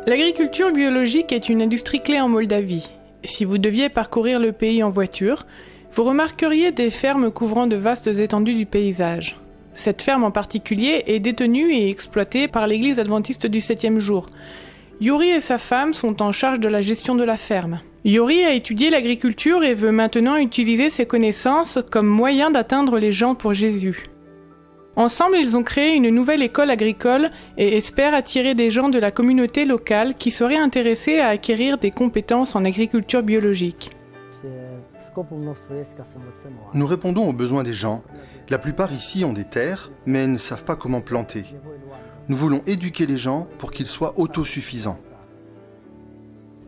L'agriculture biologique est une industrie clé en Moldavie. Si vous deviez parcourir le pays en voiture, vous remarqueriez des fermes couvrant de vastes étendues du paysage. Cette ferme en particulier est détenue et exploitée par l'église adventiste du 7e jour. Yuri et sa femme sont en charge de la gestion de la ferme. Yuri a étudié l'agriculture et veut maintenant utiliser ses connaissances comme moyen d'atteindre les gens pour Jésus. Ensemble, ils ont créé une nouvelle école agricole et espèrent attirer des gens de la communauté locale qui seraient intéressés à acquérir des compétences en agriculture biologique. Nous répondons aux besoins des gens. La plupart ici ont des terres, mais ne savent pas comment planter. Nous voulons éduquer les gens pour qu'ils soient autosuffisants.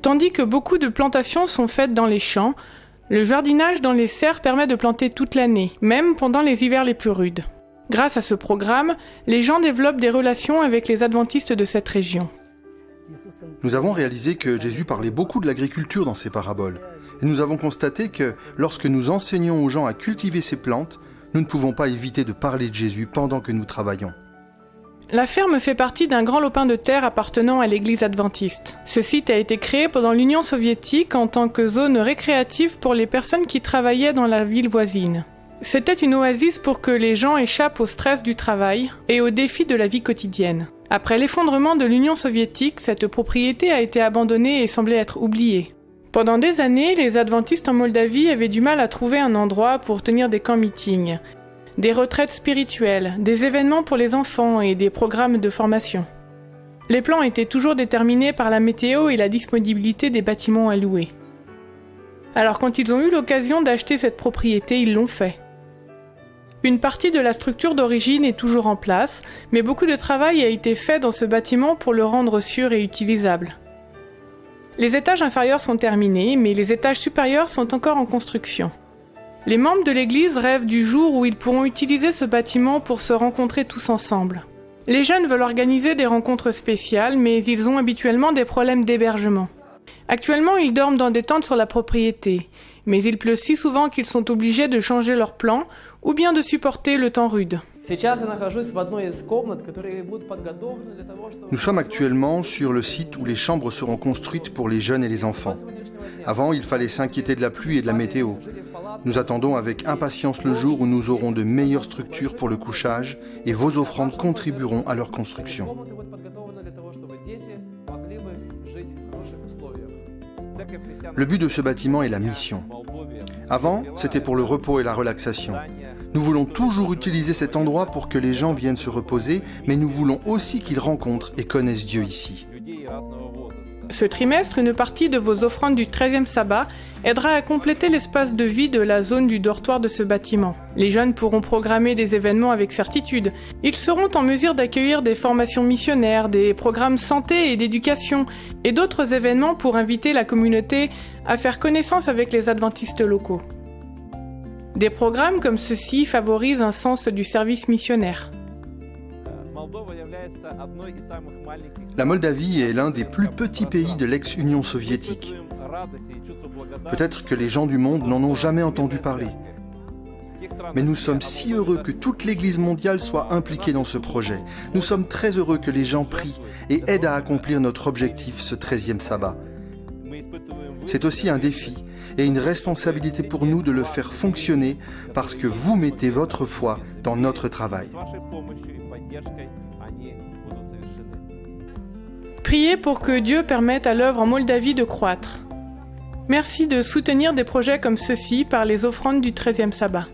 Tandis que beaucoup de plantations sont faites dans les champs, le jardinage dans les serres permet de planter toute l'année, même pendant les hivers les plus rudes. Grâce à ce programme, les gens développent des relations avec les adventistes de cette région. Nous avons réalisé que Jésus parlait beaucoup de l'agriculture dans ses paraboles. Et nous avons constaté que lorsque nous enseignons aux gens à cultiver ces plantes, nous ne pouvons pas éviter de parler de Jésus pendant que nous travaillons. La ferme fait partie d'un grand lopin de terre appartenant à l'église adventiste. Ce site a été créé pendant l'Union soviétique en tant que zone récréative pour les personnes qui travaillaient dans la ville voisine. C'était une oasis pour que les gens échappent au stress du travail et aux défis de la vie quotidienne. Après l'effondrement de l'Union soviétique, cette propriété a été abandonnée et semblait être oubliée. Pendant des années, les adventistes en Moldavie avaient du mal à trouver un endroit pour tenir des camps-meetings, des retraites spirituelles, des événements pour les enfants et des programmes de formation. Les plans étaient toujours déterminés par la météo et la disponibilité des bâtiments à louer. Alors quand ils ont eu l'occasion d'acheter cette propriété, ils l'ont fait. Une partie de la structure d'origine est toujours en place, mais beaucoup de travail a été fait dans ce bâtiment pour le rendre sûr et utilisable. Les étages inférieurs sont terminés, mais les étages supérieurs sont encore en construction. Les membres de l'église rêvent du jour où ils pourront utiliser ce bâtiment pour se rencontrer tous ensemble. Les jeunes veulent organiser des rencontres spéciales, mais ils ont habituellement des problèmes d'hébergement. Actuellement, ils dorment dans des tentes sur la propriété, mais il pleut si souvent qu'ils sont obligés de changer leur plan ou bien de supporter le temps rude. Nous sommes actuellement sur le site où les chambres seront construites pour les jeunes et les enfants. Avant, il fallait s'inquiéter de la pluie et de la météo. Nous attendons avec impatience le jour où nous aurons de meilleures structures pour le couchage et vos offrandes contribueront à leur construction. Le but de ce bâtiment est la mission. Avant, c'était pour le repos et la relaxation. Nous voulons toujours utiliser cet endroit pour que les gens viennent se reposer, mais nous voulons aussi qu'ils rencontrent et connaissent Dieu ici. Ce trimestre, une partie de vos offrandes du 13e sabbat aidera à compléter l'espace de vie de la zone du dortoir de ce bâtiment. Les jeunes pourront programmer des événements avec certitude. Ils seront en mesure d'accueillir des formations missionnaires, des programmes santé et d'éducation, et d'autres événements pour inviter la communauté à faire connaissance avec les adventistes locaux. Des programmes comme ceux-ci favorisent un sens du service missionnaire. La Moldavie est l'un des plus petits pays de l'ex-Union soviétique. Peut-être que les gens du monde n'en ont jamais entendu parler. Mais nous sommes si heureux que toute l'Église mondiale soit impliquée dans ce projet. Nous sommes très heureux que les gens prient et aident à accomplir notre objectif ce 13e sabbat. C'est aussi un défi et une responsabilité pour nous de le faire fonctionner parce que vous mettez votre foi dans notre travail. Priez pour que Dieu permette à l'œuvre en Moldavie de croître. Merci de soutenir des projets comme ceux-ci par les offrandes du 13e sabbat.